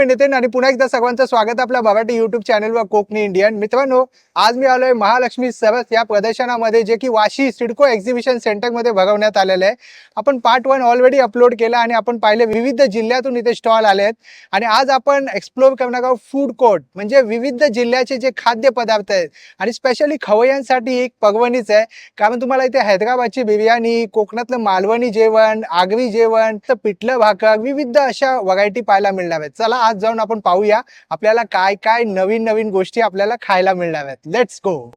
मी नितीन आणि पुन्हा एकदा सर्वांचं स्वागत आपल्या मराठी युट्यूब चॅनलवर कोकणी इंडियन. मित्रांनो, आज मी आलोय महालक्ष्मी सरस या प्रदर्शनामध्ये, जे की वाशी सिडको एक्झिबिशन सेंटरमध्ये भरवण्यात आलेलं आहे. आपण पार्ट 1 ऑलरेडी अपलोड केला आणि आपण पाहिले विविध जिल्ह्यातून इथे स्टॉल आले आहेत आणि आज आपण एक्सप्लोर करणार आहोत फूड कोर्ट, म्हणजे विविध जिल्ह्याचे जे खाद्यपदार्थ आहेत आणि स्पेशली खवय्यांसाठी एक पर्वणीच आहे. कारण तुम्हाला इथे हैदराबादची बिर्याणी, कोकणातलं मालवणी जेवण, आगरी जेवण, तर पिठलं भाकर, विविध अशा व्हरायटी पाहायला मिळणार आहेत. चला आज जाऊन आपण पाहूया आपल्याला काय काय नवीन नवीन गोष्टी आपल्याला खायला मिळणार आहेत. Let's go.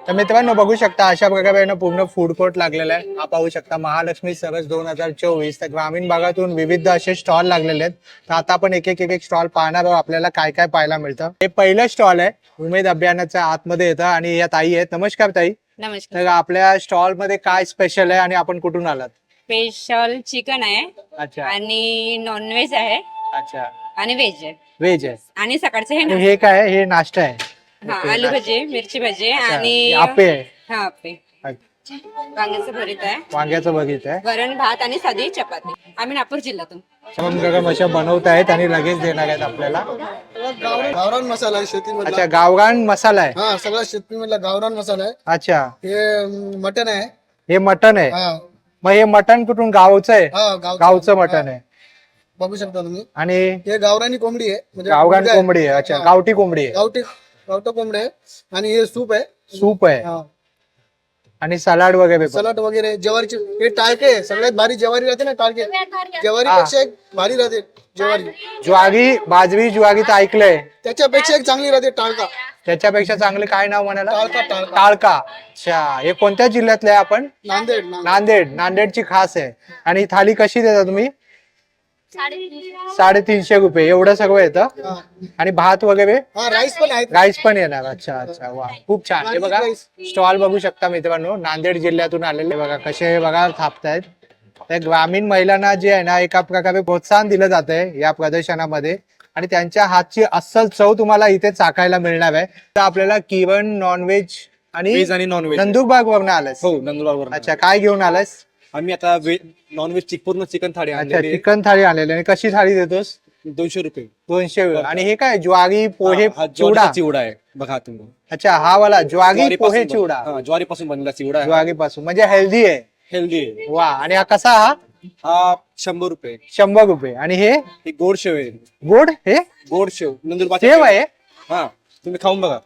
तर मित्रांनो, बघू शकता अशा प्रकारे पूर्ण फूड कोर्ट लागलेला आहे. हा पाहू शकता महालक्ष्मी सरस 2024. तर ग्रामीण भागातून विविध असे स्टॉल लागलेले आहेत. तर आता आपण एक एक स्टॉल पाहणार आहोत, आपल्याला काय काय पाहायला मिळतं. हे पहिलं स्टॉल आहे, उमेद अभियानाच्या आतमध्ये येतं आणि या ताई आहेत. नमस्कार ताई. नमस्कार. तर आपल्या स्टॉल मध्ये काय स्पेशल आहे आणि आपण कुठून आलात? स्पेशल चिकन आहे. अच्छा आणि नॉनव्हेज आहे अच्छा. आणि व्हेज आहे. व्हेज आहे. आणि सकाळचं हे आणि हे काय आहे? हे नाश्ता आहे. हा, ओके, आलू भजी, मिरची भजी अच्छा. आणि आप्पे आहे. हा आप्पे, वांग्याचं भरीत आहे, वांग्याचं बघित आहे. वरण भात आणि साधी चपाती. आम्ही नागपूर जिल्ह्यातून. अशा बनवत आहेत आणि लगेच देणार आहेत आपल्याला. गावरान मसाला आहे शेतीमधला. अच्छा, गावरान मसाला आहे. हा, सगळा शेतीमधला गावरान मसाला आहे. अच्छा, हे मटन आहे. हे मटन आहे. हा मग हे मटन कुठून? गावचं आहे. हा, गावचं मटन आहे. बघू शकता तुम्ही. आणि हे गावरानी कोंबडी आहे, म्हणजे गावरान मुलगा आहे. कोंबडी आहे. अच्छा, हा. गावठी कोंबडी आहे. गावठी कोंबडी आहे. आणि हे सूप आहे. सूप आहे. हा, आणि सलाड वगैरे पण. सलाड वगैरे, ज्वारीची हे टाळके आहे. सगळ्यात भारी ज्वारी राहते ना, टाळके. ज्वारीपेक्षा एक भारी राहते ज्वारी. ज्वारी, बाजरी, ज्वारी तर ऐकलंय. त्याच्यापेक्षा एक चांगली राहते टाळका. त्याच्यापेक्षा चांगले काय नाव म्हणाला? टाळका. टाळका. अच्छा, हे कोणत्या जिल्ह्यातले आहे आपण? नांदेड. नांदेडची खास आहे. आणि ही थाली कशी देता तुम्ही? 350 रुपये. एवढं सगळं येतं. हा. आणि भात वगैरे? हा, राईस पण आहे. राईस पण येणार. अच्छा अच्छा, वा, खूप छान. हे बघा स्टॉल बघू शकता मित्रांनो, नांदेड जिल्ह्यातून आलेले बघा कसे बघा थापतायत. त्या ग्रामीण महिलांना जे आहे ना, एका प्रकारे प्रोत्साहन दिलं जात आहे या प्रदर्शनामध्ये आणि त्यांच्या हातची अस्सल चव तुम्हाला इथे चाखायला मिळणार आहे. तर आपल्याला किरण नॉनव्हेज आणि व्हेज आणि नॉनव्हेज. नंदुरबार वरून आलायस? हो, नंदुरबार. अच्छा, काय घेऊन आलायस? आम्ही आता नॉनव्हेज पूर्ण चिकन थाळी अच्छा, आणलेली आहे. चिकन थाळी आणलेली. आणि कशी थाळी देतोस? 200 रुपये. 200. आणि हे काय? ज्वारी, पोहे, हा, चिवडा? ज्वारीचा चिवडा आहे बघा तुम्ही. अच्छा, हा वाला ज्वारी, पोहे, ज्वारीपासून चिवडा. हा, ज्वारीपासून बनलेला चिवडा आहे. ज्वारीपासून, म्हणजे हेल्दी आहे. हेल्दी आहे. वा. आणि हा कसा? हा 100 रुपये. 100 रुपये. आणि हे हे गोड शेव आहे. गोड? हे गोड शेव नंदुरबार शेव आहे? हा, तुम्ही खाऊन बघा.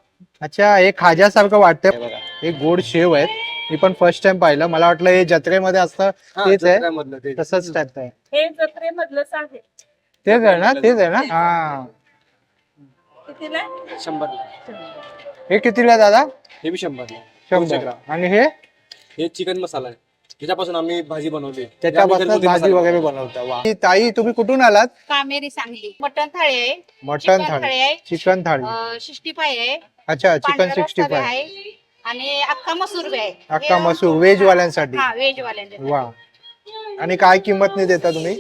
अच्छा, हे खाज्यासारखं वाटतंय. हे बघा. हे गोड शेव आहेत. मी पण फर्स्ट टाइम पाहिलं. मला वाटलं हे जत्रेमध्ये असतं हा, तेच आहे. जत्रेमधलं ते. तसंच टाईप आहे. हे जत्रेमधलंच आहे. तेच आहे ना? तेच आहे ना? हा. 100. हे कितीला आहे दादा? हे बी 100. 100. आणि हे हे चिकन मसाला आहे, त्याच्यापासून आम्ही भाजी बनवली. त्याच्यापासून भाजी वगैरे बनवता. वा. ताई, तुम्ही कुठून आलात? कामेरी, सांगली. मटन थाळी आहे, मटन चिकन थाळी थाळी, आहे, चिकन थाळी. 65 आहे, अच्छा, चिकन पांढरा रस्सा 65 बी आहे आणि अख्खा मसूर बी आहे. अख्खा मसूर व्हेज वाल्यांसाठी. हा, व्हेज वाल्यांचे. वा. आणि काय किंमत नाही देता तुम्ही?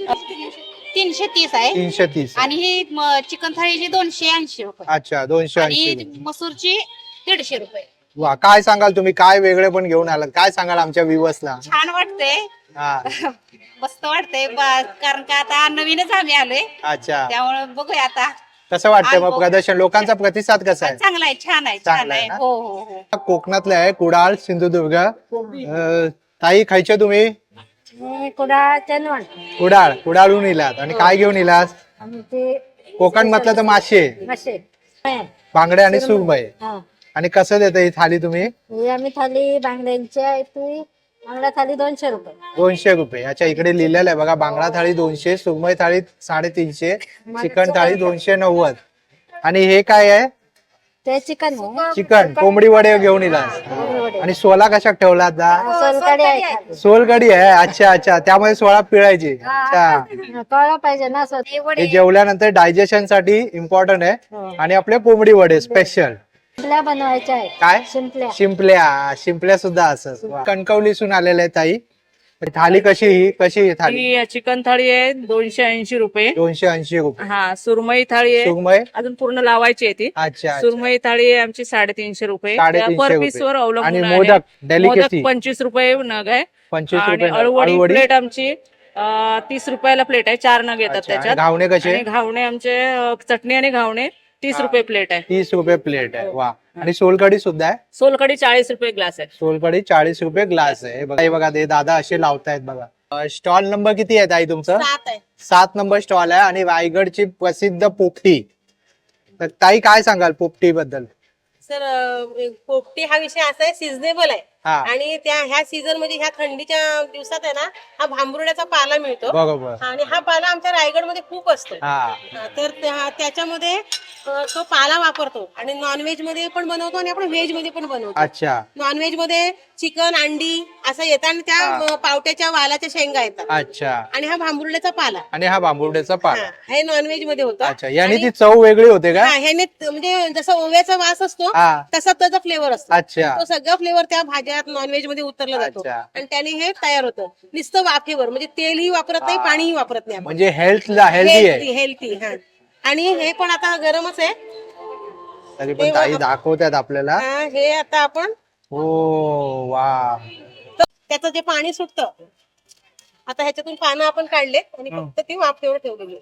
330 आहे. 330. आणि ही चिकन थाळीची 280 रुपये. अच्छा, 280. आणि मसूरची 150 रुपये. वा. काय सांगाल तुम्ही? काय वेगळे पण घेऊन आलात? काय सांगाल आमच्या व्ह्यूअर्सला? छान वाटतंय. हा. मस्त वाटतंय कारण का आता नवीनच आम्ही आलोय, अच्छा, त्यामुळे बघूया आता. कसं वाटतंय मग प्रदर्शन? लोकांचा प्रतिसाद कसा आहे? चांगला आहे, छान आहे, चांगला छान आहे आहे. ना? हो हो हो. कोकणातले आहे, कुडाळ, सिंधुदुर्ग. ताई, खायचे तुम्ही? कुडाळहून इलात. आणि काय घेऊन इलात? कोकण म्हटलं तर मासे, बांगडे आणि सुरमई. आणि कसं देता ही थाली तुम्ही? आम्ही थाली बांगड्यांच्या बांगडा थाली 200 रुपये. 200 रुपये. अच्छा, इकडे लिहिलेलं आहे बघा, बांगडा थाळी 200, सुरमई थाळी 350, चिकन थाळी 290. आणि हे काय आहे? ते चिकन आहे. चिकन. कोंबडी वडे घेऊन इलात. आणि सोला कशात ठेवला आता? सोलकढी आहे खाली. सोलकढी आहे. अच्छा अच्छा, त्यामुळे सोळा पिळायची. अच्छा, कळलं पाहिजे ना सर. हे जेवल्यानंतर डायजेशन साठी इम्पॉर्टंट आहे. आणि आपले कोंबडी वडे स्पेशल. शिंपल्या बनवायच्या आहेत. काय? शिंपल्या. शिंपल्या सुद्धा असं. कणकवलीसून आलेले आहे ताई. थाली कशी? ही कशी आहे थाली? ही चिकन थाळी आहे 280 रुपये. 280 रुपये. हा, सुरमई थाळी आहे, सुरमई. अजून पूर्ण लावायची आहे ती. अच्छा. सुरमई थाळी आहे आमची 350 रुपये. 350 पर रुपये. पीस वर आणि अवलंबून आहे. मोदक डेलिकेसी मोदक 25 रुपये नग आहे. 25 आणि रुपये. अळूवडी प्लेट आमची 30 रुपयाला प्लेट आहे, 4 नग येतात अच्छा, आणि त्याच्यात. घावणे कसे आणि घावणे आमचे चटणी आणि घावणे 30 रुपये प्लेट आहे. 30 रुपये प्लेट आहे. वा. आणि सोलकढी सुद्धा आहे. सोलकढी 40 रुपये ग्लास आहे. सोलकढी 40 रुपये ग्लास आहे. हे बघा ते दादा असे लावतायत बघा. स्टॉल नंबर किती आहे ताई तुमचं? 7 आहे. 7 नंबर स्टॉल आहे आणि रायगडची प्रसिद्ध पोपटी. तर ताई काय सांगाल पोपटी बद्दल? सर पोपटी हा विषय असा आहे, सिजनेबल आहे. हा. आणि ह्या सीझन मध्ये ह्या थंडीच्या दिवसात आहे ना, हा भांबरुड्याचा पाला मिळतो. बरोबर. आणि हा पाला आमच्या रायगडमध्ये खूप असतो. हा. तर त्याच्यामध्ये तो पाला वापरतो आणि नॉनव्हेज मध्ये पण बनवतो आणि आपण व्हेज मध्ये पण बनवतो. अच्छा नॉनव्हेज मध्ये चिकन, अंडी असं येतं आणि त्या पावट्याच्या वालाच्या शेंगा येतात. अच्छा. आणि हा भांबरुड्याचा पाला, आणि हा बांबुर्ड्याचा पाला. हे नॉनव्हेज मध्ये होतं. अच्छा, याने आणि- ती चव वेगळी होते का? ह्याने म्हणजे जसं ओव्याचा वास असतो हा. तसा त्याचा फ्लेवर असतो. अच्छा. तो सगळा फ्लेवर त्या भाज्यात नॉनव्हेज मध्ये उतरला जातो. अच्छा. आणि त्याने हे तयार होतं. नुसतं वाफेवर, म्हणजे तेलही वापरत नाही, पाणीही वापरत नाही आपण. म्हणजे हेल्थला हेल्दी आहे. हेल्थी. हा. आणि हे पण आता गरमच आहे. तरी पण ताई दाखवतात आपल्याला. हे आता आपण ओ वा. त्याचं जे पाणी सुटतं, आता ह्याच्यातून पानं आपण काढले आणि फक्त ती वाफेवर ठेवलेली.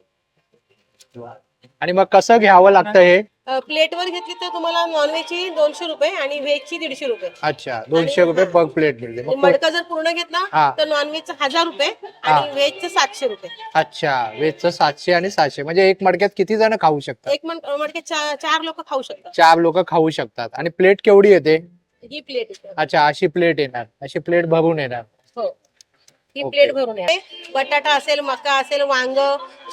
आणि मग कसं घ्यावं लागतं हे? प्लेटवर घेतली तर तुम्हाला नॉनव्हेजची 200 रुपये आणि व्हेजची 150 रुपये. अच्छा, 200 रुपये पर प्लेट मिळते. मग मडका जर पूर्ण घेतला हा. तर नॉनव्हेजचं 1000 रुपये आणि व्हेजचं 700 रुपये. अच्छा, वेजचं 700 आणि 700 म्हणजे एक मडक्यात किती जण खाऊ शकतात? एक मडके 4 लोक खाऊ शकतात. 4 लोक खाऊ शकतात. आणि प्लेट केवढी येते? ही प्लेट आहे. अच्छा, अशी प्लेट येणार, अशी प्लेट भरून येणार. हो, ही ओके. प्लेट भरून आहे. बटाटा असेल, मका असेल, वांग,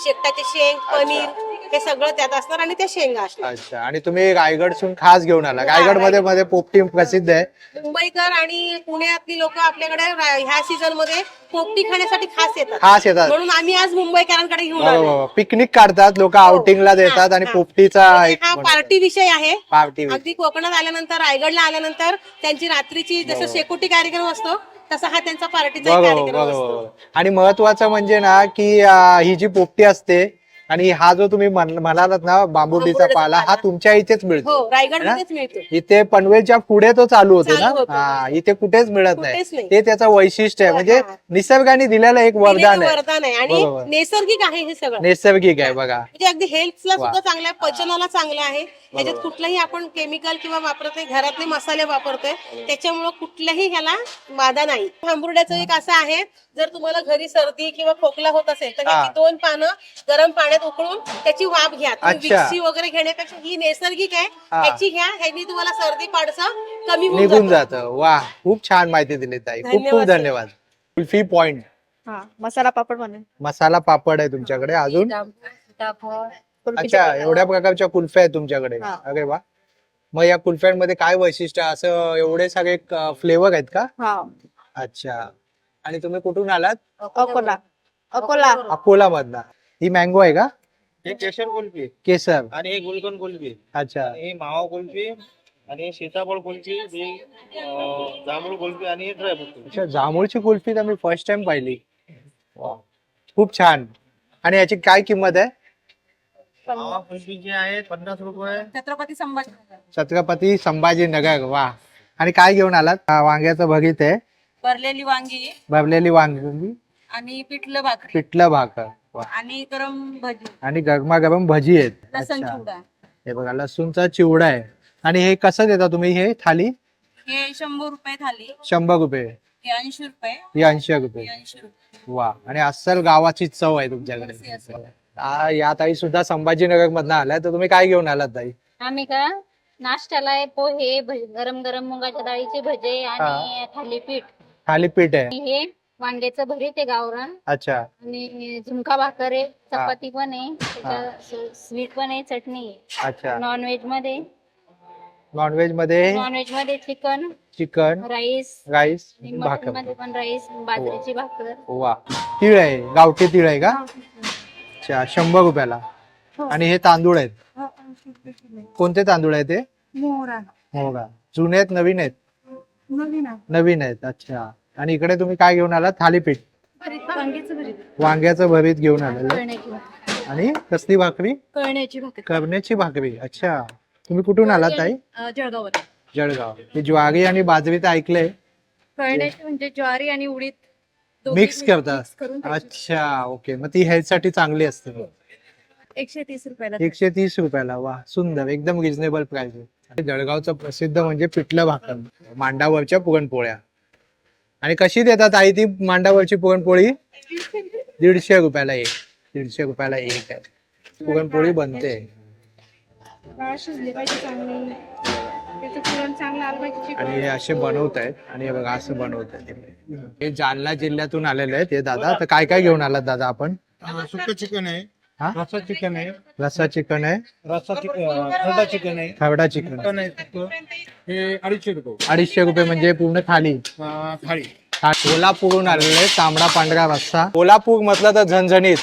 शेकटाचे शेंग, पनीर हे सगळं त्यात असणार आणि त्या शेंगा असणार. अच्छा, आणि तुम्ही रायगडसून खास घेऊन आला. रायगड मध्ये पोपटी प्रसिद्ध आहे. मुंबईकर आणि पुण्यातली लोक आपल्याकडे ह्या सीझन मध्ये पोपटी खाण्यासाठी खास येतात. खास येतात. म्हणून आम्ही आज मुंबईकरांकडे घेऊन आलो. बरोबर. पिकनिक काढतात लोक, आउटिंगला देतात आणि हा. पोपटीचा म्हणजे एक हा पार्टी विषय आहे. पार्टी. अगदी कोकणात आल्यानंतर, रायगडला आल्यानंतर त्यांची रात्रीची जसं शेकोटी कार्यक्रम असतो तसा हा त्यांचा पार्टीचा बरोबर कार्यक्रम असतो. बरोबर. आणि महत्वाचं म्हणजे ना की ही जी पोपटी असते आणि हा जो तुम्ही म्हणालात ना बांबुर्डीचा बांबुर्डीचा पाला, हा पाला. तुमच्या इथेच मिळतो. हो, रायगडमध्येच मिळतो. इथे पनवेलच्या पुढे तो चालू होतो चालू ना. होतो. हा, इथे कुठेच मिळत कुठेच नाही. नाही. ते त्याचं वैशिष्ट्य आहे. म्हणजे हा. निसर्गाने दिलेलं एक वरदान दिलेलं आहे. वरदान आहे आणि बरोबर. नैसर्गिक आहे हे सगळं. नैसर्गिक आहे बघा. म्हणजे अगदी हेल्थला वा. सुद्धा चांगलं आहे, पचनाला चांगलं आहे. ह्याच्यात कुठलाही आपण केमिकल किंवा वापरत नाही, घरातले मसाले वापरतोय, त्याच्यामुळे कुठल्याही ह्याला बाधा नाही. भांबरुड्याचं एक असं आहे, जर तुम्हाला घरी सर्दी किंवा खोकला होत असेल तर ह्याची 2 पानं गरम पाण्यात उकळून त्याची वाफ घ्या. तुम्ही अच्छा. विक्सी वगैरे घेण्यापेक्षा ही नैसर्गिक आहे, हा. ह्याची घ्या. ह्यानी तुम्हाला सर्दी पाडसं कमी होऊन निघून जातं. जातं. वा, खूप छान माहिती दिली ताई. खूप खूप धन्यवाद, सर. धन्यवाद. कुल्फी पॉइंट, मसाला पापड बनवेल. मसाला पापड आहे तुमच्याकडे. अजून अच्छा, एवढ्या प्रकारच्या कुल्फ्या आहेत तुमच्याकडे. हा. अरे वा. मग या कुल्फ्यांमध्ये काय वैशिष्ट्य, असं एवढे सगळे फ्लेवर आहेत का? हा, अच्छा. आणि तुम्ही कुठून आलात? अकोला. अकोला. अकोला मधला. ही मँगो आहे का? हे केशर कुल्फी केसर. आणि हे गुलकंद कुल्फी, अच्छा. हे मावा कुल्फी, आणि हे सीताफळ कुल्फी, हे जांभूळ कुल्फी आणि हे ड्रायफ्रूट कुल्फी. अच्छा, जांभूळची कुल्फी तर मी फर्स्ट टाइम पाहिली. वा. खूप छान. आणि याची काय किंमत आहे? मावा कुल्फी जे आहे 50 रुपये. छत्रपती संभाजी छत्रपती संभाजीनगर. वा. आणि काय घेऊन आलात? वांग्याचं भरीत आहे, भरलेली वांगी भरलेली वांगी, आणि पिठलं भाकरी पिठलं भाकर. वा. आणि गरम भजी, आणि गरमागरम भजी आहेत. लसण अच्छा. चिवडा. हे बघा, लसूणचा चिवडा आहे. आणि हे कसं देता तुम्ही हे थाली? हे 100 रुपये थाली, 100 रुपये. हे 80 रुपये, ही 80 रुपये. हे 80 रुपये. वा. आणि अस्सल गावाची चव आहे तुमच्याकडे. या ताई सुद्धा संभाजीनगर मधनं आलाय, तर तुम्ही काय घेऊन आलात ताई? आम्ही का नाश्त्याला आहे पोहे, गरम गरम मुगाच्या डाळीचे भजे आणि थालीपीठ. थालीपीठ आहे. आणि हे वांग्याचं भरीत आहे गावरान, अच्छा. आणि झुणका भाकर आहे, चपाती पण आहे, स्वीट पण आहे, चटणी आहे. अच्छा. नॉनव्हेज मध्ये नॉनव्हेज मध्ये chicken, chicken, rice, rice, mutton भाकर. मध्ये पण राईस, बाजरीची भाकर. वा. तीळ आहे, गावठी तीळ आहे का? अच्छा, 100 रुपयाला. आणि हे तांदूळ आहेत. कोणते तांदूळ आहेत ते? मोहरा. जुने आहेत, नवीन आहेत? नवीन आहेत. अच्छा. आणि इकडे तुम्ही काय घेऊन आलात? थालीपीठ, वांग्याचं भरीत घेऊन आलेलं. आणि कसली भाकरी? करण्याची भाकरी. अच्छा. तुम्ही कुठून आलात ताई? जळगाव. जळगाव. हे ज्वारी आणि बाजरी तर ऐकलंय. कळण्याची म्हणजे ज्वारी आणि उडीद मिक्स करतात. अच्छा ओके, मग ती हेल्थ साठी चांगली असते. 130 रुपयाला 130 रुपयाला. वा सुंदर, एकदम रिझनेबल प्राइस आहे. जळगावचं प्रसिद्ध म्हणजे पिठलं भाकर, मांडावरच्या पुरणपोळ्या. आणि कशी देतात आई ती मांडावरची पुरणपोळी? 150 रुपयाला एक. 150 रुपयाला एक आहे पुरणपोळी बनते. शिजली पाहिजे चांगली, त्याचं पुरण चांगलं आलं पाहिजे. आणि हे असे बनवत आहेत. आणि हे बघा असं बनवत आहेत. हे जालना जिल्ह्यातून आलेले आहेत हे दादा. तर काय काय घेऊन आलात दादा आपण? सुकं चिकन आहे, हा? रस्सा चिकन आहे, रस्सा चिकन आहे, खरडा चिकन आहे, खवडा चिकन. चिकन आहे सुकं. हे 250 रुपये 250 रुपये म्हणजे पूर्ण थाली. थाळी. कोल्हापूरहून आलेलं आहे तांबडा पांढरा रस्सा. कोल्हापूर म्हटलं तर झणझणीत.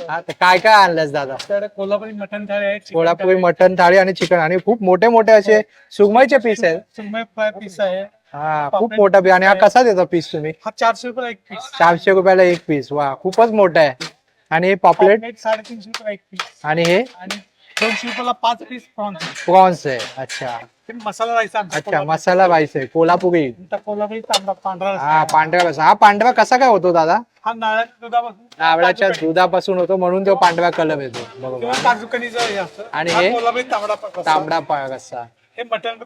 हा, तर काय काय आणलंस दादा? तर कोल्हापुरी मटन थाळी आहे, कोल्हापुरी मटन थाळी आणि चिकन. आणि खूप मोठे मोठे असे सुरमईचे पीस आहेत. सुरमई फ्राय पीस आहे. हा खूप मोठा पीस. आणि हा कसा देता पीस तुम्ही? हा 400 रुपये एक पीस. 400 रुपयाला एक पीस. वा खूपच मोठा आहे. आणि हे पॉपलेट 350 रुपये एक पीस. आणि हे आणि 200 रुपयाला 5 पीस प्रॉन्स. प्रॉन्स आहे. अच्छा ते मसाला राईस आहे. अच्छा, मसाला राईस आहे कोल्हापुरी. कोल्हापुरी तांबडा पांढरा रस्सा. हा पांढरा रस्सा. हा पांढरा कसा काय होतो दादा? हा नारळाच्या दुधापासून नारळाच्या दुधापासून होतो म्हणून तो पांढरा कलर येतो. बरोबर. किंवा काजू कनीचं हे असतं. आणि हा हे कोल्हापुरी तांबडा रस्सा. तांबडा रस्सा. हे मटन.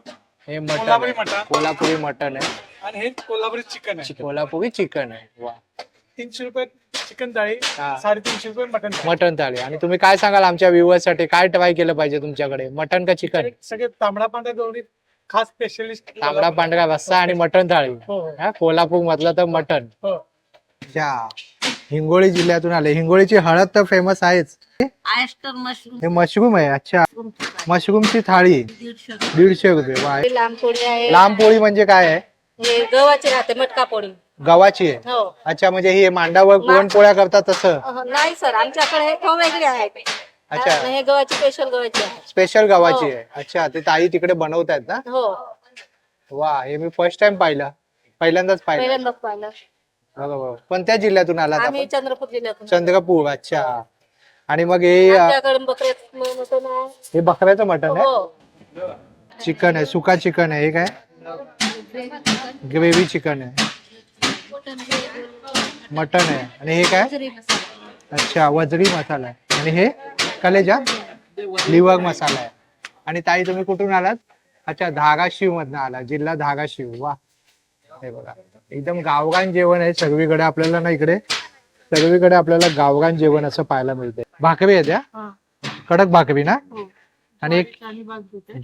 हे मटन कोल्हापुरी आहे. मटण. कोल्हापुरी मटन आहे. आणि हे कोल्हापुरी चिकन आहे. कोल्हापुरी चिकन आहे. वा 300 रुपये चिकन थाळी, हा. 350 रुपये मटन थाळी. मटन थाळी. आणि तुम्ही काय सांगाल आमच्या व्ह्युअर्स साठी काय ट्राय केलं पाहिजे तुमच्याकडे, मटन का चिकन? सगळे तांबडा पांढरा दोन्ही खास स्पेशलिस्ट. तांबडा पांढरा रस्सा आणि मटन थाळी. हो. हा, कोल्हापूर म्हटलं तर मटन. हो. अच्छा, हिंगोली जिल्ह्यातून आले. हिंगोलीची हळद तर फेमस आहेच. आयस्टर मशरूम हे मशरूम आहे. अच्छा, मशरूमची थाळी 150 रुपये. वा. लांब पोळी आहे. लांब पोळी म्हणजे काय आहे? हे गव्हाची राहते मटका पोळी. गव्हाची आहे. हो. अच्छा, म्हणजे ही मांडावर पुरणपोळ्या करतात तसं? नाही सर, आमच्याकडे हे गहू वेगळे आहेत. अच्छा, हे गव्हाची स्पेशल गव्हाची आहे. स्पेशल गव्हाची आहे. अच्छा, ते ताई तिकडे बनवतायत ना? हो, वा, हे मी फर्स्ट टाइम पाहिलं, पहिल्यांदाच पाहिलं. पहिल्यांदाच पाहिलं. बरोबर. कोणत्या जिल्ह्यातून आलात आम्ही आपण? चंद्रपूर जिल्ह्यातून. चंद्रपूर. अच्छा. आणि मग हे आमच्याकडे बकऱ्याचं मटण आहे. हे बकऱ्याचं मटण आहे. हो. चिकन आहे, सुका चिकन आहे. हे काय? ग्रेव्ही चिकन आहे. मटन आहे. आणि हे काय? अच्छा, वजरी मसाला आहे. आणि हे कलेजा लिव्हर मसाला आहे. आणि ताई तुम्ही कुठून आलात? अच्छा, धाराशिव मधनं आला, जिल्हा धाराशिव. वा, हे बघा एकदम गावरान जेवण आहे सगळीकडे आपल्याला ना. इकडे सगळीकडे आपल्याला गावरान जेवण असं पाहायला मिळते. भाकरी आहे त्या कडक भाकरी ना. आणि एक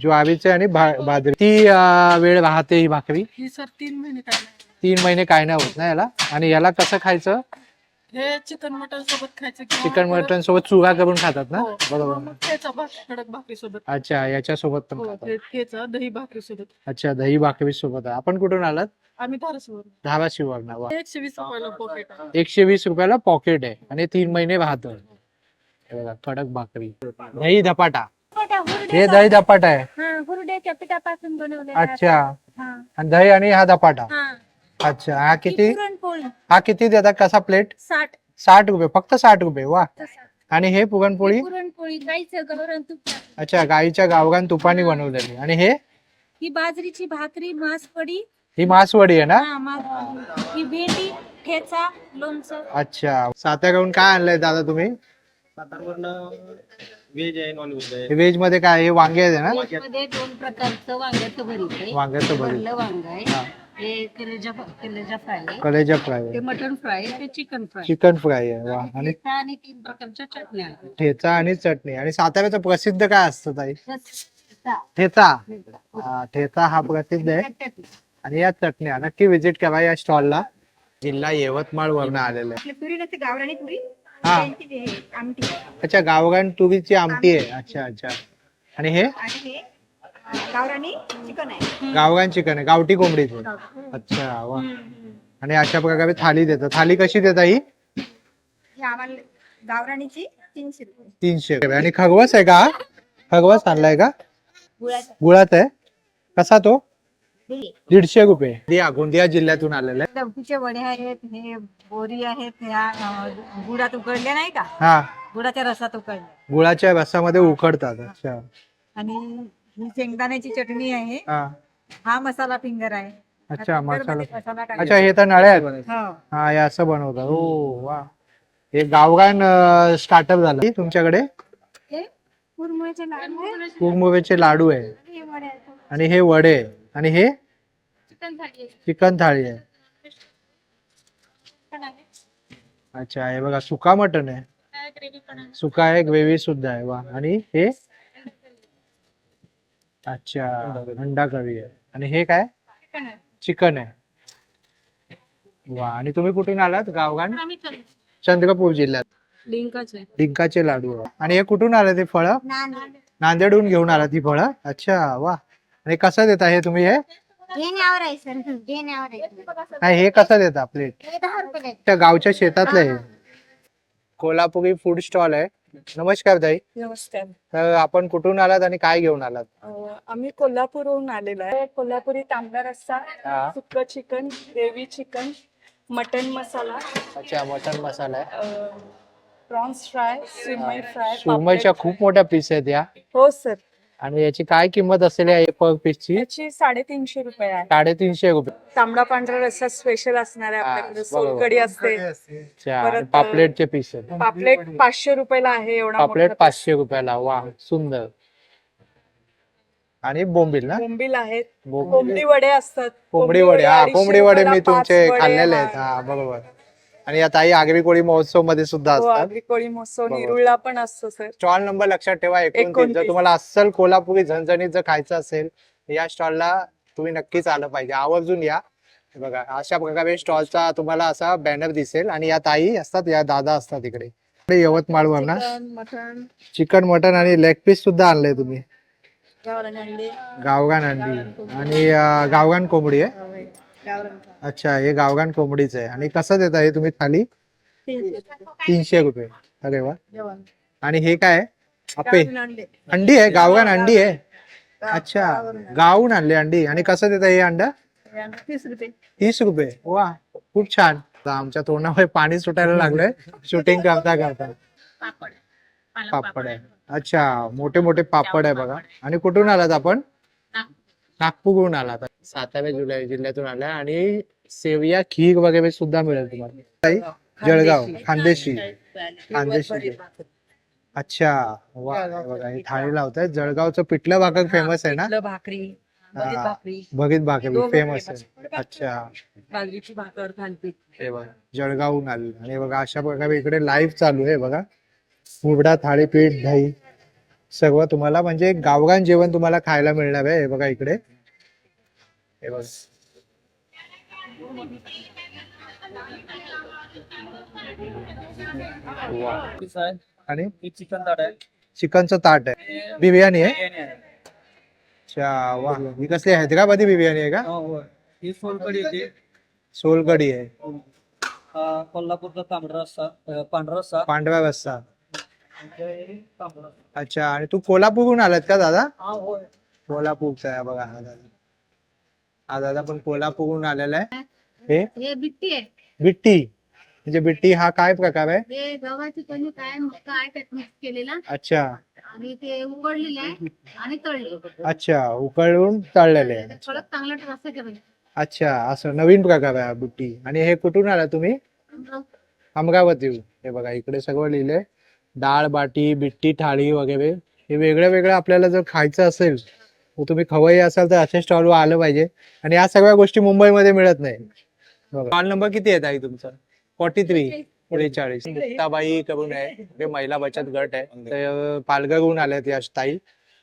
ज्वारीचे आणि बाजरी. ती वेळ राहते ही भाकरी? ही सर 3 महिने काय 3 महिने काय नाही होत ना याला. आणि याला कसं खायचं? हे चिकन मटन सोबत खायचं किंवा चिकन मटन सोबत चुरा करून खातात ना? बरोबर. मग ठेचा कडक भाकरी सोबत. अच्छा, याच्या सोबत पण हो, खातात. ठेचा दही भाकरी सोबत. अच्छा, दही भाकरी सोबत आहे. आपण कुठून आलात? आम्ही धाराशिव. धाराशिव. वा, 120 रुपयाला पॉकेट. 120 रुपयाला पॉकेट आहे. आणि 3 महिने राहतं. हे बघा कडक भाकरी. दही धपाटा. हे दही धपाटा आहे. हुरड्याच्या पिठापासून बनवले. अच्छा, आणि दही आणि हा धपाटा. अच्छा, हा किती? पुरणपोळी हा किती देतात? कसा प्लेट? 60. 60 रुपये, फक्त 60 रुपये. वा. आणि हे पुरणपोळी? पुरणपोळी गाईचं गावरान तूप. अच्छा, गाईच्या गावरान तुपाने बनवलेली. आणि हे? ही बाजरीची भाकरी, मासवडी. ही मासवडी आहे ना? ही भेंडी, ठेचा, लोणचं. अच्छा, साताऱ्याहून काय आणलंय दादा तुम्ही? सातारवरनं व्हेज आहे, नॉन व्हेज आहे. व्हेज मध्ये काय? हे वांगे आहे ना? मध्ये 2 प्रकारचं वांग्याचं भरीत आहे. वांग्याचं भरीत, भरलं वांग आहे. हा. हे कलेजा फ्राय आहे. कलेजा फ्राय ते आहे, मटन फ्राय आहे. ते चिकन फ्राय चिकन फ्राय आहे. वा. आणि ठेचा आणि 3 प्रकारच्या चटण्या आहेत. ठेचा आणि चटणी. आणि साताऱ्याचं प्रसिद्ध काय असतं ताई? ठेचा. ठेचा. हा, ठेचा हा प्रसिद्ध आहे. आणि या चटण्या नक्की विजिट करा या स्टॉलला. जिल्हा यवतमाळ वरून आलेलं आहे. पुरी नसते गावरानी पुरी. हा, त्यांची हे आमटी. अच्छा, गावरान तुरीची आमटी आहे. अच्छा अच्छा. आणि हे आणि हे गावरानी चिकन आहे. गावरान चिकन आहे, गावठी कोंबडीचं. अच्छा, वा. आणि अशा प्रकारे थाली देतात. थाली कशी देता ही? ही आम्हाला गावरानीची 300 रुपये. 300 रुपये. आणि खगवस आहे का? खगवस आणलाय का? गुळाचा. गुळात आहे. कसा तो? 150 रुपये. गोंदिया जिल्ह्यातून आलेला आहे. दबूचे वडे आहेत. हे बोरी आहेत. ह्या गुळात उकडल्या नाही का? हा, गुळाच्या रसात उकडल्या. गुळाच्या रसामध्ये उकडतात. अच्छा. आणि ही शेंगदाण्याची चटणी आहे. हा, हा मसाला फिंगर आहे. अच्छा मसाला. अच्छा हे तर नळ्या आहेत. हा हे असं बनवतात. हो वा. हे गावगान स्टार्टअप झालं तुमच्याकडे. कुरमुळ्याचे लाडू आहे. कुरमुऱ्याचे लाडू आहे हे वडे आहेत. आणि हे वडे आहे. आणि हे चिकन थाळी आहे. चिकन थाळी आहे. पण आहे. अच्छा हे बघा सुका मटन आहे. ग्रेव्ही पण आहे. सुका आहे ग्रेव्ही सुद्धा आहे वा. आणि हे अच्छा अंडा करी आहे. आणि हे काय चिकन आहे. चिकन आहे वा. आणि तुम्ही कुठून आलात गावगान. आम्ही चल चंद्रपूर जिल्ह्यात. लिंकाचे डिंकाचे लाडू आहे. आणि हे कुठून आलं ते फळं नांदेडहून घेऊन आला ती फळं. अच्छा वा. आणि कसं देता हे तुम्ही हे घेण्यावर आहे सर घेण्यावर आहे. नाही हे कसं देता प्लेट. हे 10 रुपये त्या गावच्या शेतातलं आहे. कोल्हापुरी फूड स्टॉल आहे. नमस्कार ताई. नमस्कार. तर आपण कुठून आलात आणि काय घेऊन आलात. आम्ही कोल्हापूरहून आलेलो आहे. कोल्हापुरी तांबडा रस्सा, हा. सुक्क चिकन, ग्रेव्ही चिकन, मटन मसाला, अच्छा मटन मसाला आहे. प्रॉन्स फ्राय, सुरमई फ्राय, सुरमईच्या पापलेट. खूप मोठ्या पीस आहेत या. हो सर. आणि याची काय किंमत असेल या पर पीसची. याची 350 रुपये आहे. 350 रुपये. तांबडा पांढरा रस्सा स्पेशल असणार आहे हा, आपल्याकडे. बरोबर. सोलकढी असते. अच्छा आणि परत, पापलेटचे पीस आहेत. पापलेट 500 रुपयाला आहे. एवढा पापलेट मोठा 500 रुपयाला वा सुंदर. आणि बोंबील ना. बोंबील आहेत. बोंबील. कोंबडी वडे असतात. कोंबडी वडे हा 250 कोंबडी वडे मी रुपयाला तुमचे 5 वडे, खाल्लेले हा. आहेत. हा बरोबर. आणि आता ही आगरी कोळी महोत्सव मध्ये सुद्धा हो, असतात. आगरी कोळी महोत्सव बरोबर. निरुळला पण असतो सर. स्टॉल नंबर लक्षात ठेवा 29. 29. जर तुम्हाला अस्सल कोल्हापुरी झणझणीत जर खायचं असेल या स्टॉलला तुम्ही नक्कीच आलं पाहिजे. आवर्जून या. हे बघा अशा प्रकारे स्टॉलचा तुम्हाला असा बॅनर दिसेल. आणि या ताई असतात या दादा असतात इकडे. इकडे यवतमाळवर ना मटन, चिकन मटन आणि लेग पीस सुद्धा आणलंय तुम्ही. गावरान अंडे, गावगान अंडी आणि गावगान कोंबडी आहे. गावरान अच्छा हे गावगान कोंबडीच आहे. आणि कसं देता हे तुम्ही थाली. 300 रुपये. अरे वा. जेवण. आणि हे काय आहे? आपे गावरान अंडे. अंडी आहे गावगान अंडी आहे. अच्छा गावून आणले अंडी. आणि कसं देता हे अंडा. 30 रुपये. 30 रुपये वा खूप छान. आता आमच्या तोंडामध्ये पाणी सुटायला लागलंय शूटिंग करता करता. पापड आहे. अच्छा मोठे मोठे पापड आहे बघा. आणि कुठून आलात आपण. नागपूरहून आलात. 7व्या जिल्ह्यातून आलाय. आणि सेविया खीर वगैरे सुद्धा मिळेल तुम्हाला. ताई, जळगाव खानदेशी. खानदेशी. अच्छा वा हे बघा हे थाळी लावतायत. जळगावचं पिठलं भाकर फेमस आहे ना. भाकरी, हा, भगीत भाकरी फेमस आहे. अच्छा बाजरीची भाकर, थालीपीठ. हे बघा जळगावहून आले. आणि बघा अशा प्रकारे इकडे लाईव्ह चालू आहे बघा. मुरडा थालीपीठ दही सर्व तुम्हाला म्हणजे गावगान जेवण तुम्हाला खायला मिळणार आहे. हे बघा इकडे. हे बघा वा. आणि चिकन ताट आहे. चिकनचं ताट आहे. बिर्याणी आहे. अच्छा वा ही कसली हैदराबादी बिर्याणी आहे का. ही सोलकढी येते. सोलकढी आहे. कोल्हापूरचा तांबडा रस्सा, पांढरा रस्सा. पांढरा रस्सा. अच्छा आणि तू कोल्हापूरहून आलात का दादा. कोल्हापूरचा आहे बघा हा दादा. हा दादा पण कोल्हापूरहून आलेला आहे. हे बिट्टी आहे. बिट्टी म्हणजे बिट्टी हा काय प्रकार आहे. हे गव्हाची कणी काय मक्का आहे त्यात मिक्स केलेला अच्छा आणि ते उकडलेले आहे आणि तळले. अच्छा उकळून तळलेले आहे. थोडं चांगलं रस्सा करायचं. अच्छा असं नवीन प्रकार आहे हा बिट्टी. आणि हे कुठून आला तुम्ही. अमरावती. हे बघा इकडे सगळं लिहिलंय. डाळ बाटी बिट्टी थाळी वगैरे हे वेगळं वेगळं आपल्याला जर खायचं असेल तर तुम्ही खवय्ये असाल तर अशा स्टॉलवर आलं पाहिजे. आणि या सगळ्या गोष्टी मुंबईमध्ये मिळत नाही. स्टॉल नंबर किती आहे ताई तुमचा. 43 43. मुक्ताबाई करून आहे. हे महिला बचत गट आहे. तर पालघरहून आल्यात या ताई.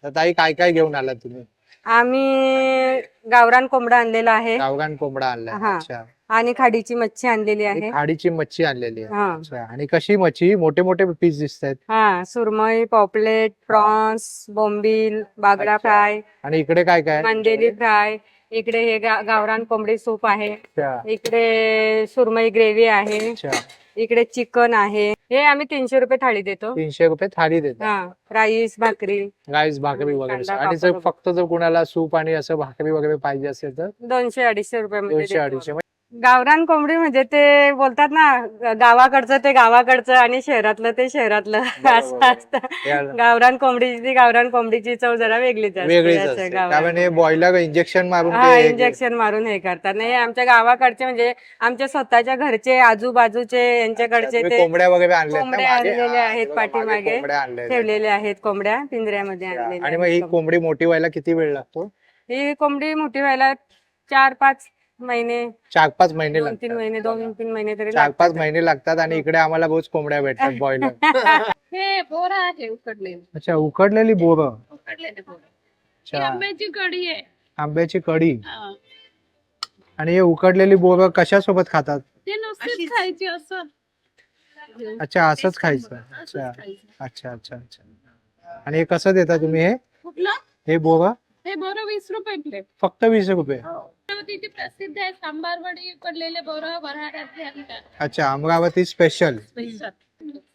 तर ताई काय काय घेऊन आलात तुम्ही. आम्ही गावरान कोंबडा आणलेला आहे गावगान कोंबडा आणलाय. हा. अच्छा आणि खाडीची मच्छी आणलेली आहे. खाडीची मच्छी आणलेली आहे. हा अच्छा आणि कशी मच्छी मोठे मोठे पीस दिसत आहेत. हा सुरमई, पॉपलेट, प्रॉन्स, बोंबील, बागडा फ्राय, आणि इकडे काय काय. मंदेली फ्राय. इकडे हे गावरान कोंबडी सूप आहे. अच्छा इकडे सुरमई ग्रेव्ही आहे. अच्छा इकडे चिकन आहे. हे आम्ही 300 रुपये थाळी देतो. 300 रुपये थाळी देतात. हा राईस भाकरी राईस भाकरी वगैरे. कांदा, आणि जर पापड. फक्त जर कोणाला सूप आणि असं भाकरी वगैरे पाहिजे असेल तर 200-250 रुपये 200-250. गावरान कोंबडी म्हणजे ते बोलतात ना, गावाकडचं ते गावाकडचं आणि शहरातलं ते शहरातलं असं असतं. गावरान कोंबडीची चव जरा वेगळीच वेगळीच असते. असते. गावरान. कारण हे बॉयलर इंजेक्शन मारून हा, ते इंजेक्शन मारून हे करतात. नाही, आमच्या गावाकडचे म्हणजे आमच्या स्वतःच्या घरचे आजूबाजूचे यांच्याकडचे तुम्ही ते कोंबड्या वगैरे आणल्यात ना कोंबड्या मागे? आणलेल्या हा, आहेत, बरोबर, मागे पाठीमागे कोंबड्या आणलेल्या आहेत. ठेवलेल्या आहेत कोंबड्या पिंजऱ्यामध्ये आणलेल्या आणि मग आहेत ही कोंबड्या. कोंबडी मोठी व्हायला किती वेळ लागतो? ही कोंबडी मोठी व्हायला 4-5 महिने 4-5 महिने 2-3 लागतात. महिने 2-3 महिने तरी 4-5 महिने लागतात आणि इकडे आम्हाला रोज कोंबड्या भेटतात बॉयलर. हे बोरा आहे उकडलेलं. अच्छा, उकडलेली बोरं. उकडलेलं बोरा. ही अच्छा, आंब्याची कढी आहे. आंब्याची कढी. हा. आणि हे उकडलेली बोरं कशासोबत खातात? ते नुसतीच खायची असं. अच्छा, असंच खायचं. अच्छा खायचं. अच्छा अच्छा अच्छा. आणि हे कसं देता तुम्ही हे कुठलं? हे बोरं? हे बोरं 20 रुपये प्लेट. फक्त 20 रुपये? तिथे प्रसिद्ध आहे सांबार वडी उकडलेले बोरं वऱ्हाडातले आणतात. अच्छा, अमरावती स्पेशल. स्पेशल.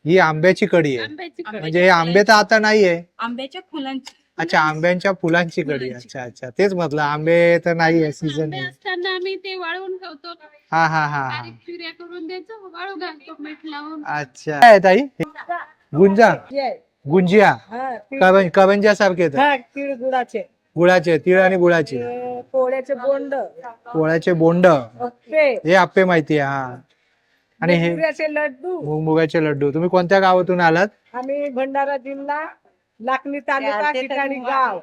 ही आंब्याची कढी आहे. आंब्याची कढी. म्हणजे हे आंबे तर आता नाहीये. आंब्याच्या फुलांची अच्छा, आंब्यांच्या फुलांची कढी. अच्छा अच्छा, तेच म्हटलं, आंबे तर नाहीये सीझन. आंबे असताना आम्ही ते वाळवून ठेवतो. हा हा हा हा. बारीक चिऱ्या करून द्यायचं, वाळू घालतो मीठ लावून. अच्छा, काय आहे ताई? गुंजा, गुंजिया, करंज्या सारखे येतात. तीळ गुळाचे गुळाचे, तीळ आणि गुळाचे. पोळ्याचे बोंड पोळ्याचे बोंड, अप्पे हे आप्पे माहिती आहे. हा. आणि हे मुगाचे लड्डू. मुगाचे लड्डू. तुम्ही कोणत्या गावातून आलात? आम्ही भंडारा जिल्हा लाखनी तालुका ठिकाणी गाव.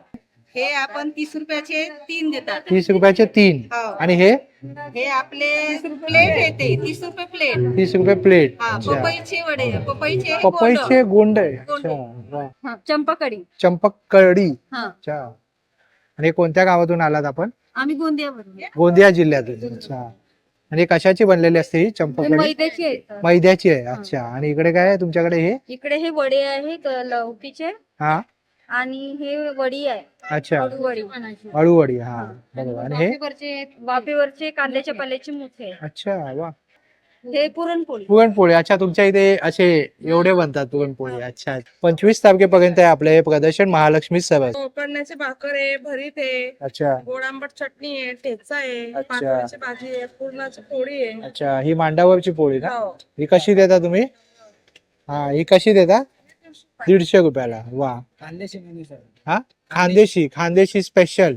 हे आपण 30 रुपयाचे 3 देतात. 30 रुपयाचे 3. हो. आणि हे हे आपले प्लेट येते 30 रुपये प्लेट. 30 रुपये प्लेट. हा, अच्छा, पपईचे वडे, पपईचे पपईचे गोंड आहे. गोंड. अच्छा, वा. चंपाकडी. चंपक कढी. हा. अच्छा. आणि कोणत्या गावातून आलात आपण? आम्ही गोंदियावरून. गोंदिया जिल्ह्यातून. अच्छा. आणि कशाची बनलेली असते ही चंपक कढी? मैद्याची आहे. मैद्याची आहे. अच्छा. आणि इकडे काय आहे तुमच्याकडे? हे इकडे हे वडे आहेत लौकीचे हा. आणि हे वडी आहे. अच्छा, वडी अळूवडी. हा, बरोबर. आणि हे वाफेवरचे कांद्याच्या पाल्याचे मुठे. अच्छा, वा. हे पुरणपोळी. पुरणपोळी. अच्छा, तुमच्या इथे असे एवढे बनतात पुरणपोळी. अच्छा. 25 तारखेपर्यंत आहे आपलं हे प्रदर्शन महालक्ष्मी सरस. उकडण्याचे भाकर आहे, भरीत आहे, अच्छा गोड आंबट चटणी आहे, ठेचा आहे, अच्छा. पातळीची भाजी आहे, पुरणाची पोळी आहे. अच्छा, ही मांडावरची पोळी ना? हो. ही कशी देता तुम्ही? हा, ही कशी देता? 150 रुपयाला. वा. हा, खानदेशी स्पेशल.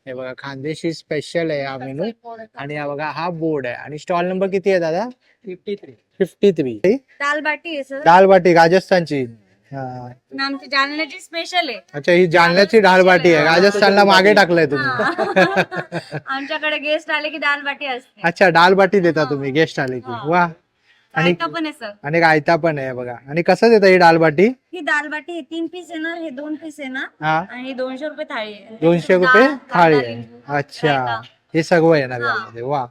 हे बघा, खानदेशी स्पेशल आहे हा मेनू. आणि हा बघा, हा बोर्ड आहे. आणि स्टॉल नंबर किती आहे दादा? 53. दाल बाटी आहे सर. दाल बाटी राजस्थानची. हा. आमची जालन्याची स्पेशल आहे. अच्छा, ही जालन्याची दाल बाटी आहे. राजस्थानला मागे टाकलंय तुम्ही. आमच्याकडे गेस्ट आले की दाल बाटी असते. अच्छा, दाल बाटी देता तुम्ही गेस्ट आले की. वा. आणि रायता पण आहे सर. आणि रायता पण आहे बघा. आणि कसं देता ही दाल बाटी? ही दाल बाटी आहे 3 पीस येणार, हे 2 पीस येणार हा, आणि 200 रुपये थाळी आहे. 200 रुपये डाळ, थाळी कांदा, आहे. लिंबू, अच्छा, रायता. हे सगळं येणार यामध्ये. वा.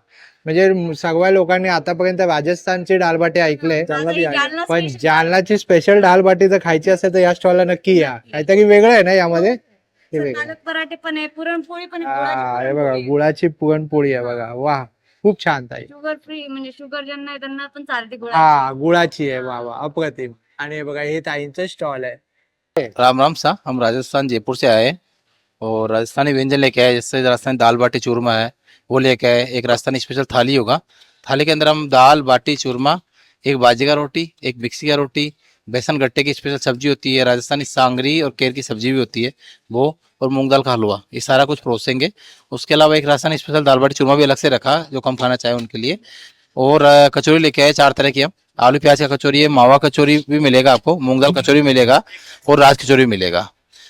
म्हणजे सगळ्या लोकांनी आतापर्यंत राजस्थानची दाल बाटी ऐकलंय, आता ही जालना पण special जालनाची स्पेशल दाल बाटी जर खायची असेल तर या स्टॉलला नक्की या. काहीतरी वेगळं आहे ना यामध्ये? हे सर, वेगळं. पालक पराठे पण आहे, पुरणपोळी पण आहे, हा, हे गुळाची बघा, पुरणपोळी. गुळाची पुरणपोळी आहे बघा. वा, खूप छान ताई. शुगर फ्री म्हणजे शुगर ज्यांना आहे त्यांना पण चालते गुळाची. हा, गुळाची आहे. वा वा, अप्रतिम. आणि हे बघा, हे ताईंचं स्टॉल आहे. राम राम सा, हम राजस्थान जयपुर से आए और राजस्थानी व्यंजन लेके आए, जैसे राजस्थानी दाल बाटी चूरमा है वो लेके आए। एक राजस्थानी स्पेशल थाली होगा, थाली के अंदर हम दाल बाटी चूरमा, एक बाजी का रोटी, एक मिक्सी का रोटी, बेसन गट्टे की स्पेशल सब्जी होती है, राजस्थानी सांगरी और केर की सब्जी भी होती है वो, और मूंग दाल का हलवा, ये सारा कुछ परोसेंगे। उसके अलावा एक राजस्थानी स्पेशल दाल बाटी चूरमा भी अलग से रखा जो कम खाना चाहे उनके लिए। और कचौरी लेके आए 4 तरह की हम, आलू प्याज का कचौरी है, मावा कचौरी भी मिलेगा आपको, मूंग दाल कचौरी मिलेगा और राज कचौरी मिलेगा।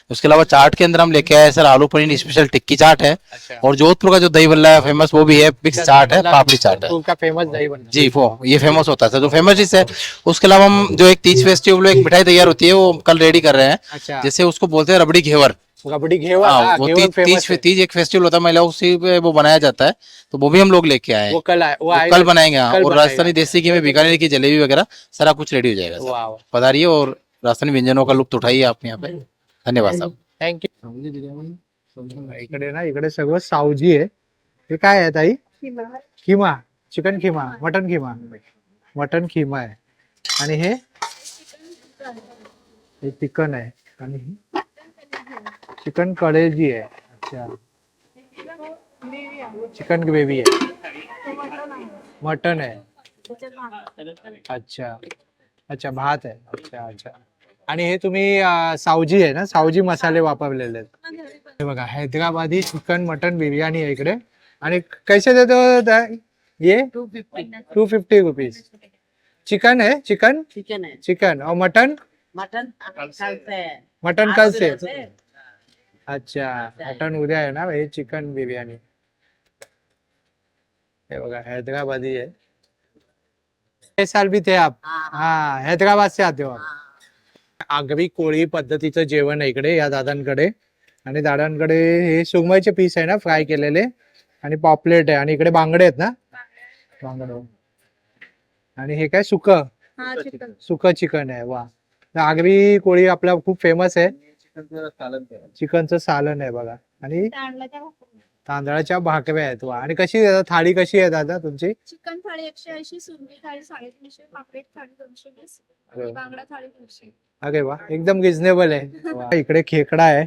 उसके अलावा चाट के अंदर हम लेके आए सर आलू पनीर स्पेशल टिक्की चाट है, और जोधपुर का जो दही बल्ला है फेमस वो भी है, मिक्स चाट है, पापड़ी चाट है उनका फेमस दही बल्ला. जी, वो ये फेमस होता है सर, जो फेमस डिश है। उसके अलावा हम जो एक तीज फेस्टिवल एक मिठाई तैयार होती है वो कल रेडी कर रहे हैं, अच्छा, जैसे उसको बोलते हैं रबड़ी घेवर। रबड़ी घेवर. हाँ, हाँ, वो घेवर famous है. तीज एक फेस्टिवल होता है महिलाओं उसी पे वो बनाया जाता है, तो वो भी हम लोग लेके आए हैं। वो कल आए, वो वो आएगा. कल बनाएंगे हाँ। कल और बनाएगा। राजस्थानी देसी घी में बीकानेर की जलेबी वगैरह सारा कुछ रेडी हो जाएगा सर। वाह, पधारिए और राजस्थानी व्यंजनों का लुत्फ उठाइए आप यहाँ पे। धन्यवाद साहब। थँक्यू. इकडे ना, इकडे सगळं सावजी आहे. हे काय आहे ताई? Keema. Chicken keema, mutton keema. Mutton keema आहे. आणि हे चिकन आहे. आणि चिकन कलेजी आहे. अच्छा, चिकन ग्रेव्ही आहे. मटन आहे. अच्छा अच्छा, भात आहे. अच्छा अच्छा. आणि हे तुम्ही सावजी आहे ना, सावजी मसाले वापरलेले आहेत. हे बघा, हैदराबादी चिकन मटन बिर्याणी आहे इकडे. आणि कैसे देतो ये 250 रुपीज. चिकन है, चिकन चिकन है चिकन और मटन मटन मटन कल से. अच्छा, मटन उद्या आहे ना. हे चिकन बिर्याणी. हे बघा, हैदराबादी है. ये साल भी थे आप? हाँ, हैदराबाद से आते हो आप. आगरी कोळी पद्धतीचं जेवण आहे इकडे या दादांकडे. आणि दादांकडे हे सुरमईचे पीस आहे ना, फ्राय केलेले. आणि पॉपलेट आहे. आणि इकडे बांगडे आहेत ना, बांगडे. आणि हे काय सुक सुक चिकन आहे. वा, आगरी कोळी आपला खूप फेमस आहे. चिकनचं सालन आहे बघा. आणि तांदळाच्या भाकऱ्या आहेत. वा. आणि कशी आहे थाळी, कशी आहे दादा तुमची? चिकन थाळी 180, सुरमई थाळी 350, पापलेट थाळी 220, आणि बांगडा थाळी 200. अरे वा, एकदम रिझनेबल आहे. वा. इकडे खेकडा आहे,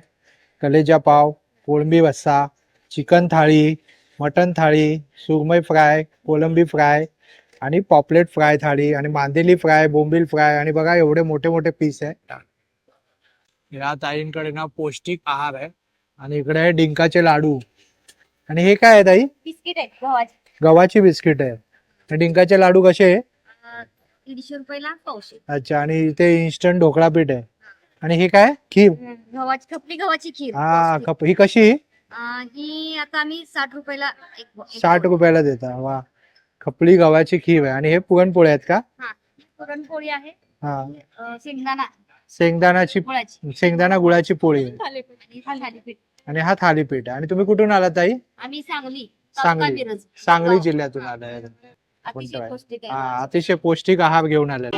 कलेजा पाव, कोळंबी रस्सा, चिकन थाळी, मटन थाळी, सुरमई फ्राय, कोलंबी फ्राय आणि पॉपलेट फ्राय थाळी आणि मांदेली फ्राय, बोंबील फ्राय. आणि बघा एवढे मोठे मोठे पीस आहे. या ताईंकडे ना पौष्टिक आहार आहे. आणि इकडे आहे डिंकाचे लाडू. आणि हे काय आहे ताई? बिस्किट आहे गव्हाचे, गव्हाची बिस्किट आहे. आणि डिंकाचे लाडू कसे आहे? 150 रुपयाला पावशे. अच्छा. आणि इथे इन्स्टंट ढोकळा पीठ आहे. आणि हे काय? खीर. गव्हाची खपली गव्हाची खीर. हा, ही कशी? ही आता आम्ही 60 रुपयाला 60 रुपयाला देता. वा, खपली गव्हाची खीर आहे. आणि हे पुरणपोळ्या आहेत का? पुरणपोळी आहे. हा, शेंगदाणा शेंगदाणाची गुळाची शेंगदाणा गुळाची पोळी आहे. आणि थालीपीठ. आणि हा थालीपीठ आहे. आणि तुम्ही कुठून आलात ताई? आम्ही सांगली सांगली सांगली जिल्ह्यातून आलाय. अतिशय पौष्टिक हा, आहे. अतिशय पौष्टिक आहार घेऊन आले.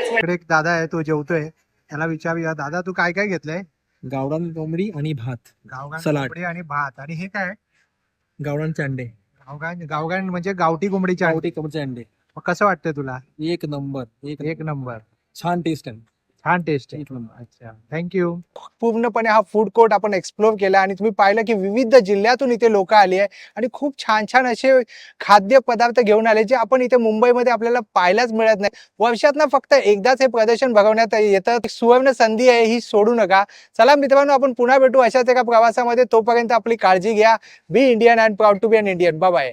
इकडे एक दादा आहे, तो जेवतोय. त्याला विचारूया, दादा तू काय काय घेतलंय? गावरान कोंबडी आणि भात, गावगान सलाड. कोंबडी आणि भात. आणि हे काय? गावरानचे अंडे, गावगान म्हणजे गावठी कोंबडीचे अंडे. गावठी कोंबडीचे अंडे. मग कसं वाटतंय तुला? एक नंबर, एक नंबर. छान टेस्ट आहे. छान टेस्ट आहे. एक नंबर. अच्छा, थँक्यू. पूर्णपणे हा फूड कोर्ट आपण एक्सप्लोर केला. आणि तुम्ही पाहिलं की विविध जिल्ह्यातून इथे लोक आली आहे. आणि खूप छान छान असे खाद्य पदार्थ घेऊन आले, जे आपण इथे मुंबईमध्ये आपल्याला पाहायलाच मिळत नाही. वर्षातनं फक्त एकदाच हे प्रदर्शन भरवण्यात येतं. सुवर्ण संधी आहे, ही सोडू नका. चला मित्रांनो, आपण पुन्हा भेटू अशाच एका प्रवासामध्ये. तोपर्यंत आपली काळजी घ्या. Be Indian and proud to be an Indian. Bye bye.